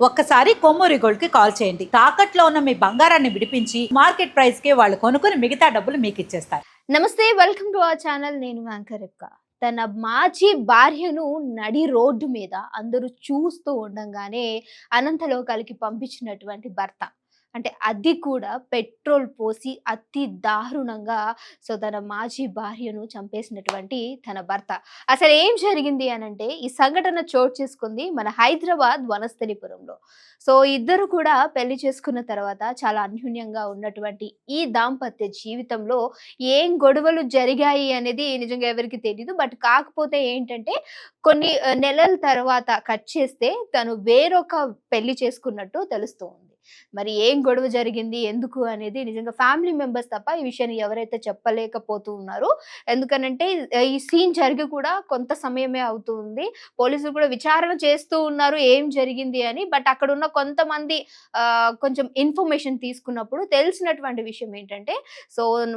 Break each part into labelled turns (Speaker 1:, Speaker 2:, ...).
Speaker 1: ఒక్కసారి కొమ్మూరి గోల్డ్ కి కాల్ చేయండి. తాకట్లో ఉన్న మీ బంగారాన్ని విడిపించి మార్కెట్ ప్రైస్ కి వాళ్ళు కొనుక్కుని మిగతా డబ్బులు మీకు ఇచ్చేస్తారు.
Speaker 2: నమస్తే, వెల్కమ్ టు అవర్ ఛానల్. నేను యాంకర్. తన మాజీ భార్యను నడి రోడ్డు మీద అందరూ చూస్తూ ఉండంగానే అనంతలోకాలకి పంపించినటువంటి భర్త, అంటే అది కూడా పెట్రోల్ పోసి అతి దారుణంగా తన మాజీ భార్యను చంపేసినటువంటి తన భర్త. అసలు ఏం జరిగింది అనంటే, ఈ సంఘటన చోటు చేసుకుంది మన హైదరాబాద్ వనస్థలిపురంలో. ఇద్దరు కూడా పెళ్లి చేసుకున్న తర్వాత చాలా అన్యోన్యంగా ఉన్నటువంటి ఈ దాంపత్య జీవితంలో ఏం గొడవలు జరిగాయి అనేది నిజంగా ఎవరికి తెలీదు. బట్ కాకపోతే ఏంటంటే, కొన్ని నెలల తర్వాత కట్ చేస్తే తను వేరొక పెళ్లి చేసుకున్నట్టు తెలుస్తూ ఉంది. మరి ఏం గొడవ జరిగింది, ఎందుకు అనేది నిజంగా ఫ్యామిలీ మెంబర్స్ తప్ప ఈ విషయాన్ని ఎవరైతే చెప్పలేకపోతూ ఉన్నారో. ఎందుకనంటే ఈ సీన్ జరిగి కూడా కొంత సమయమే అవుతూ ఉంది. పోలీసులు కూడా విచారణ చేస్తూ ఉన్నారు ఏం జరిగింది అని. బట్ అక్కడ ఉన్న కొంతమంది కొంచెం ఇన్ఫర్మేషన్ తీసుకున్నప్పుడు తెలిసినటువంటి విషయం ఏంటంటే,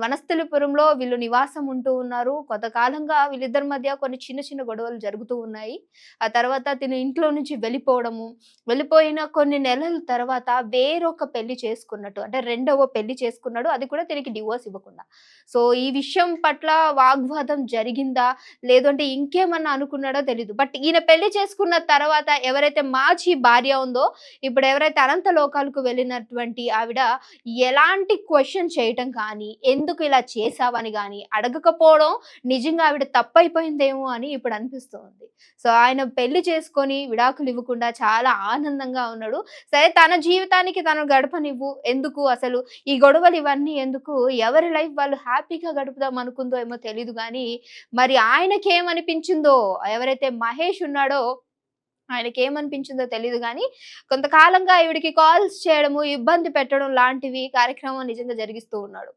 Speaker 2: వనస్థలిపురంలో వీళ్ళు నివాసం ఉంటూ ఉన్నారు. కొంతకాలంగా వీళ్ళిద్దరి మధ్య కొన్ని చిన్న చిన్న గొడవలు జరుగుతూ ఉన్నాయి. ఆ తర్వాత తిను ఇంట్లో నుంచి వెళ్ళిపోయిన కొన్ని నెలల తర్వాత వేరొక పెళ్లి చేసుకున్నట్టు, అంటే రెండవ పెళ్లి చేసుకున్నాడు. అది కూడా తినికి డివోర్స్ ఇవ్వకుండా. ఈ విషయం పట్ల వాగ్వాదం జరిగిందా, లేదు అంటే ఇంకేమన్నా అనుకున్నాడో తెలీదు. బట్ ఈయన పెళ్లి చేసుకున్న తర్వాత ఎవరైతే మాజీ భార్య ఉందో, ఇప్పుడు ఎవరైతే అనంత లోకాలకు వెళ్ళినటువంటి ఆవిడ ఎలాంటి క్వశ్చన్ చేయటం కానీ, ఎందుకు ఇలా చేసావని కానీ అడగకపోవడం నిజంగా ఆవిడ తప్పైపోయిందేమో అని ఇప్పుడు అనిపిస్తుంది. ఆయన పెళ్లి చేసుకొని విడాకులు ఇవ్వకుండా చాలా ఆనందంగా ఉన్నాడు. సరే, తన జీవితానికి తను గడపనివ్వు, ఎందుకు అసలు ఈ గొడవలు ఇవన్నీ ఎందుకు, ఎవరి లైఫ్ వాళ్ళు హ్యాపీగా గడుపుదాం అనుకుందో ఏమో తెలీదు కానీ, మరి ఆయనకేమనిపించిందో, ఎవరైతే మహేష్ ఉన్నాడో ఆయనకేమనిపించిందో తెలీదు గానీ, కొంతకాలంగా ఈవిడికి కాల్స్ చేయడము, ఇబ్బంది పెట్టడం లాంటివి కార్యక్రమం నిజంగా జరిగిస్తూ ఉన్నాడు.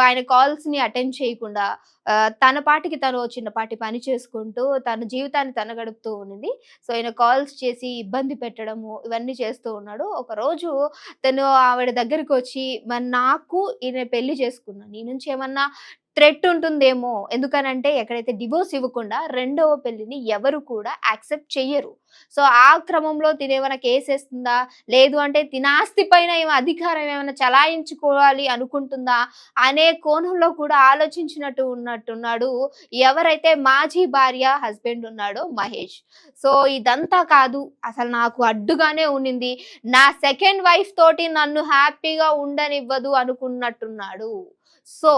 Speaker 2: ఆయన కాల్స్‌ని అటెండ్ చేయకుండా తన పాటికి తను చిన్నపాటి పని చేసుకుంటూ తన జీవితాన్ని తను గడుపుతూ ఉండింది. ఆయన కాల్స్ చేసి ఇబ్బంది పెట్టడము ఇవన్నీ చేస్తూ ఉన్నాడు. ఒకరోజు తను ఆవిడ దగ్గరికొచ్చి, మరి నాకు ఈయన పెళ్లి చేసుకున్నా, నీ నుంచి ఏమన్నా థ్రెట్ ఉంటుందేమో, ఎందుకనంటే ఎక్కడైతే డివోర్స్ ఇవ్వకుండా రెండవ పెళ్లిని ఎవరు కూడా యాక్సెప్ట్ చెయ్యరు. ఆ క్రమంలో తినేమైనా కేసేస్తుందా, లేదు అంటే తిన ఆస్తి పైన అధికారం ఏమైనా చలాయించుకోవాలి అనుకుంటుందా అనే కోణంలో కూడా ఆలోచించినట్టు ఉన్నట్టున్నాడు ఎవరైతే మాజీ భార్య హస్బెండ్ ఉన్నాడో మహేష్. ఇదంతా కాదు, అసలు నాకు అడ్డుగానే ఉండింది, నా సెకండ్ వైఫ్ తోటి నన్ను హ్యాపీగా ఉండనివ్వదు అనుకున్నట్టున్నాడు. సో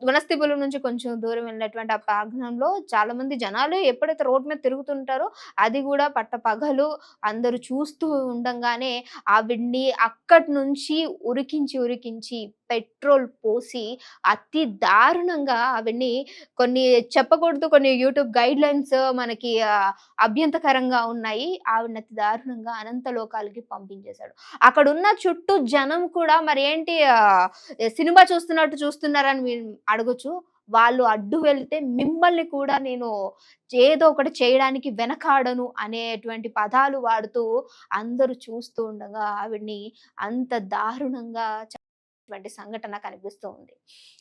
Speaker 2: వనస్థలిపురం నుంచి కొంచెం దూరం వెళ్ళినటువంటి ఆ ప్రాంగణంలో చాలా మంది జనాలు ఎప్పుడైతే రోడ్ మీద తిరుగుతుంటారో, అది కూడా పట్టపగలు అందరూ చూస్తూ ఉండంగానే ఆవిడ్ని అక్కడి నుంచి ఉరికించి పెట్రోల్ పోసి అతి దారుణంగా ఆవిడ్ని, కొన్ని చెప్పకూడదు, కొన్ని యూట్యూబ్ గైడ్ లైన్స్ మనకి అభ్యంతకరంగా ఉన్నాయి. ఆవిడని అతి దారుణంగా అనంత లోకాలకి పంపించేశాడు. అక్కడున్న చుట్టూ జనం కూడా మరి ఏంటి సినిమా చూస్తున్నట్టు చూస్తున్నారని మీరు అడగొచ్చు. వాళ్ళు అడ్డు వెళ్తే మిమ్మల్ని కూడా నేను ఏదో ఒకటి చేయడానికి వెనకాడను అనేటువంటి పదాలు వాడుతూ అందరూ చూస్తూ ఉండగా ఆవిడ్ని అంత దారుణంగా సంఘటన కనిపిస్తూ ఉంది.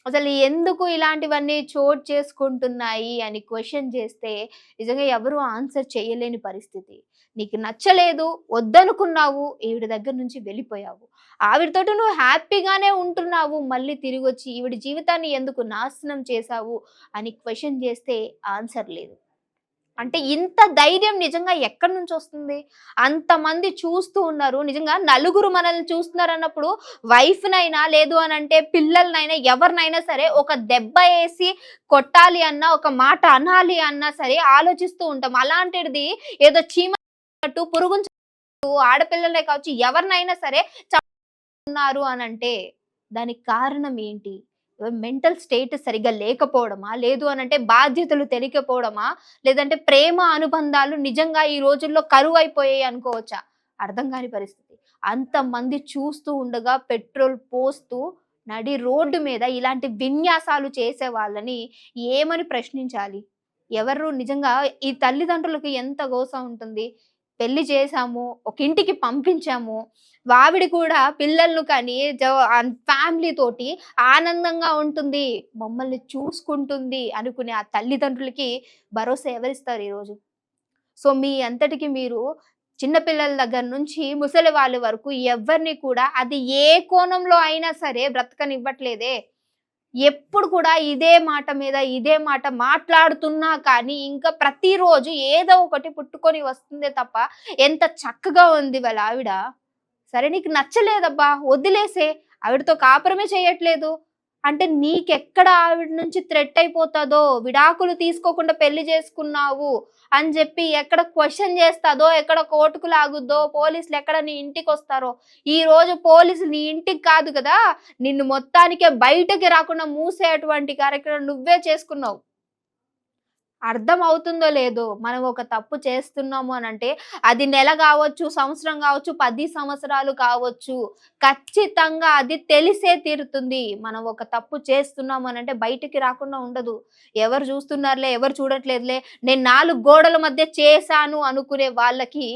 Speaker 2: అసలు ఎందుకు ఇలాంటివన్నీ చోటు చేసుకుంటున్నాయి అని క్వశ్చన్ చేస్తే నిజంగా ఎవరు ఆన్సర్ చేయలేని పరిస్థితి. నీకు నచ్చలేదు, వద్దనుకున్నావు, ఈవిడ దగ్గర నుంచి వెళ్ళిపోయావు. ఆవిడతోటి నువ్వు హ్యాపీగానే ఉంటున్నావు, మళ్ళీ తిరిగొచ్చి ఈవిడ జీవితాన్ని ఎందుకు నాశనం చేశావు అని క్వశ్చన్ చేస్తే ఆన్సర్ లేదు. అంటే ఇంత ధైర్యం నిజంగా ఎక్కడి నుంచి వస్తుంది? అంతమంది చూస్తూ ఉన్నారు. నిజంగా నలుగురు మనల్ని చూస్తున్నారన్నప్పుడు వైఫ్‌నైనా, లేదు అనంటే పిల్లలనైనా, ఎవరినైనా సరే ఒక దెబ్బ ఏసి కొట్టాలి అన్నా, ఒక మాట అనాలి అన్నా సరే ఆలోచిస్తూ ఉంటాం. అలాంటిది ఏదో చీమట్టు, పురుగుని ఆడపిల్లలే కావచ్చు, ఎవరినైనా సరే చంపుతున్నారు అనంటే దానికి కారణం ఏంటి? మెంటల్ స్టేట్ సరిగ్గా లేకపోవడమా, లేదు అనంటే బాధ్యతలు తెలియకపోవడమా, లేదంటే ప్రేమ అనుబంధాలు నిజంగా ఈ రోజుల్లో కరువైపోయాయి అనుకోవచ్చా? అర్థం కాని పరిస్థితి. అంతమంది చూస్తూ ఉండగా పెట్రోల్ పోస్తూ నడి రోడ్డు మీద ఇలాంటి విన్యాసాలు చేసే వాళ్ళని ఏమని ప్రశ్నించాలి? ఎవరు నిజంగా ఈ తల్లిదండ్రులకు ఎంత గోస ఉంటుంది? పెళ్లి చేశాము, ఒక ఇంటికి పంపించాము, ఆవిడ కూడా పిల్లలను కని ఫ్యామిలీ తోటి ఆనందంగా ఉంటుంది, మమ్మల్ని చూసుకుంటుంది అనుకునే ఆ తల్లిదండ్రులకి భరోసా ఎవరిస్తారు ఈరోజు? మీ అంతటికి మీరు చిన్నపిల్లల దగ్గర నుంచి ముసలి వాళ్ళ వరకు ఎవరిని కూడా అది ఏ కోణంలో అయినా సరే బ్రతకనివ్వట్లేదే. ఎప్పుడు కూడా ఇదే మాట మాట్లాడుతున్నా కానీ ఇంకా ప్రతిరోజు ఏదో ఒకటి పుట్టుకొని వస్తుందే తప్ప ఎంత చక్కగా ఉంది వాళ్ళ ఆవిడ. సరే నీకు నచ్చలేదబ్బా! వదిలేసేయి. ఆవిడతో కాపురమే చేయట్లేదు. అంటే నీకెక్కడ ఆవిడ నుంచి థ్రెట్ అయిపోతదో, విడాకులు తీసుకోకుండా పెళ్లి చేసుకున్నావు అని చెప్పి ఎక్కడ క్వెషన్ చేస్తదో, ఎక్కడ కోర్టుకు లాగుద్దో, పోలీసులు ఎక్కడ నీ ఇంటికొస్తారో. ఈరోజు పోలీసులు నీ ఇంటికి కాదు కదా! నిన్ను మొత్తానికే బయటకి రాకుండా మూసేటువంటి కార్యక్రమం నువ్వే చేసుకున్నావు. అర్థం అవుతుందో లేదో మనం ఒక తప్పు చేస్తున్నాము అనంటే అది నెల కావచ్చు, సంవత్సరం కావచ్చు, 10 సంవత్సరాలు కావచ్చు. ఖచ్చితంగా అది తెలిసే తీరుతుంది. మనం ఒక తప్పు చేస్తున్నాము అనంటే బయటికి రాకుండా ఉండదు. ఎవరు చూస్తున్నారులే, ఎవరు చూడట్లేదులే, నేను 4 గోడల మధ్య చేశాను అనుకునే వాళ్ళకి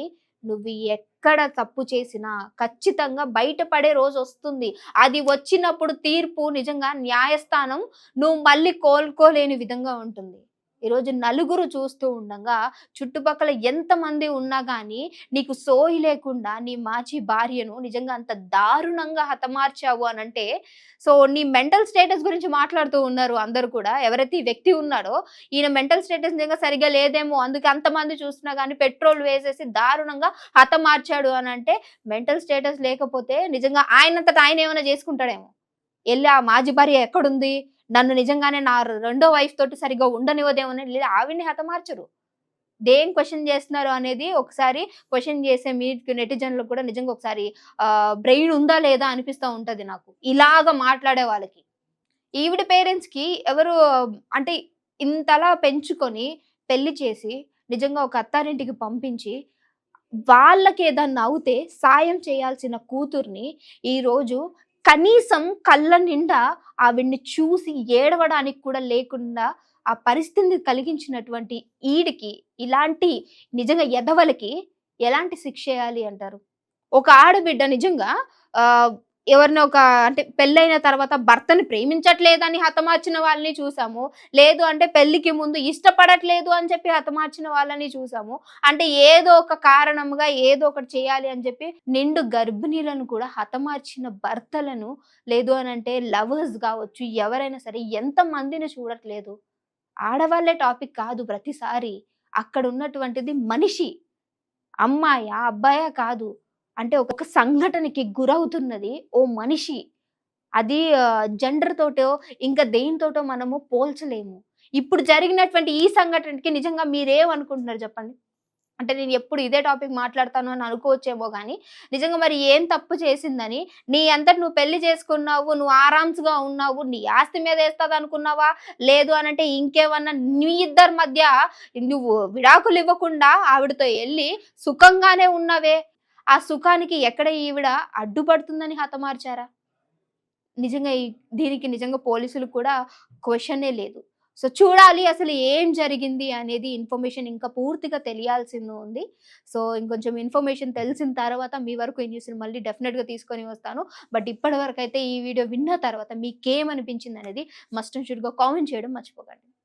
Speaker 2: నువ్వు ఎక్కడ తప్పు చేసినా ఖచ్చితంగా బయటపడే రోజొస్తుంది. అది వచ్చినప్పుడు తీర్పు నిజంగా న్యాయస్థానం నువ్వు మళ్ళీ కోలుకోలేని విధంగా ఉంటుంది. ఈరోజు నలుగురు చూస్తూ ఉండంగా చుట్టుపక్కల ఎంతమంది ఉన్నా గానీ నీకు సోయి లేకుండా నీ మాజీ భార్యను నిజంగా అంత దారుణంగా హతమార్చావు అనంటే సో నీ మెంటల్ స్టేటస్ గురించి మాట్లాడుతూ ఉన్నారు అందరూ కూడా. ఎవరైతే ఈ వ్యక్తి ఉన్నాడో ఈయన మెంటల్ స్టేటస్ నిజంగా సరిగ్గా లేదేమో అందుకే అంతమంది చూస్తున్నా గానీ పెట్రోల్ వేసేసి దారుణంగా హతమార్చాడు అనంటే మెంటల్ స్టేటస్ లేకపోతే నిజంగా ఆయనంతట ఆయన ఏమైనా చేసుకుంటాడేమో. ఎళ్లి ఆ మాజీ భార్య ఎక్కడుంది? నన్ను నిజంగానే నా రెండో వైఫ్ తోటి సరిగ్గా ఉండనివ్వదేమోనని లేదా ఆవిడని హతమార్చరు. దేం క్వెషన్ చేస్తున్నారు అనేది ఒకసారి క్వెషన్ చేసే మీకు నెటిజన్‌లకు కూడా నిజంగా ఒకసారి బ్రెయిన్ ఉందా లేదా అనిపిస్తా ఉంటది నాకు. ఇలాగ మాట్లాడే వాళ్ళకి. ఈవిడ పేరెంట్స్‌కి ఎవరు అంటే ఇంతలా పెంచుకొని పెళ్లి చేసి నిజంగా ఒక అత్తారింటికి పంపించి వాళ్ళకేదన్నా అవుతే సాయం చేయాల్సిన కూతుర్ని ఈరోజు కనీసం కళ్ళ నిండా ఆవిడ్ని చూసి ఏడవడానికి కూడా లేకుండా ఆ పరిస్థితిని కలిగించినటువంటి ఈడికి ఇలాంటి నిజంగా ఎదవలకి ఎలాంటి శిక్షేయాలి అంటారు? ఒక ఆడబిడ్డ నిజంగా ఆహ్, ఎవరినో ఒక అంటే పెళ్ళైన తర్వాత భర్తని ప్రేమించట్లేదని హతమార్చిన వాళ్ళని చూసాము. లేదు అంటే పెళ్ళికి ముందు ఇష్టపడట్లేదు అని చెప్పి హతమార్చిన వాళ్ళని చూసాము. అంటే ఏదో ఒక కారణంగా ఏదో ఒకటి చేయాలి అని చెప్పి నిండు గర్భిణీలను కూడా హతమార్చిన భర్తలను లేదు అనంటే లవర్స్ గావచ్చు ఎవరైనా సరే ఎంతమందిని చూడట్లేదు. ఆడవాళ్ళే టాపిక్ కాదు ప్రతిసారి. అక్కడున్నటువంటిది మనిషి. అమ్మాయా? అబ్బాయా? కాదు. అంటే ఒక సంఘటనకి గురవుతున్నది ఓ మనిషి. అది జెండర్ తోటో, ఇంకా దేనితోటో మనము పోల్చలేము. ఇప్పుడు జరిగినటువంటి ఈ సంఘటనకి నిజంగా మీరేమనుకుంటున్నారు చెప్పండి? అంటే నేను ఎప్పుడు ఇదే టాపిక్ మాట్లాడతాను అని అనుకోవచ్చేమో గానీ, నిజంగా మరి ఏం తప్పు చేసిందని, నీ అంతట నువ్వు పెళ్లి చేసుకున్నావు, నువ్వు ఆరామ్స్‌గా ఉన్నావు, నీ ఆస్తి మీద ఏస్తదనుకున్నావా? లేదు అనంటే ఇంకేమన్నా మీ ఇద్దరి మధ్య నువ్వు విడాకులివ్వకుండా ఆవిడతో ఎళ్లి సుఖంగానే ఉన్నవే. ఆ సుఖానికి ఎక్కడ ఈవిడ అడ్డుపడుతుందని హతమార్చారా? నిజంగా దీనికి నిజంగా పోలీసులు కూడా క్వెషనే లేదు. సో, చూడాలి అసలు ఏం జరిగింది అనేది ఇన్ఫర్మేషన్ ఇంకా పూర్తిగా తెలియాల్సింది ఉంది. సో, ఇంకొంచెం ఇన్ఫర్మేషన్ తెలిసిన తర్వాత మీ వరకు ఈ న్యూస్‌ని మళ్ళీ డెఫినిట్‌గా తీసుకొని వస్తాను. బట్ ఇప్పటి వరకైతే ఈ వీడియో విన్న తర్వాత మీకేమనిపించిందనేది మస్ట్ అండ్ షుడ్‌గా కామెంట్ చేయడం మర్చిపోకండి.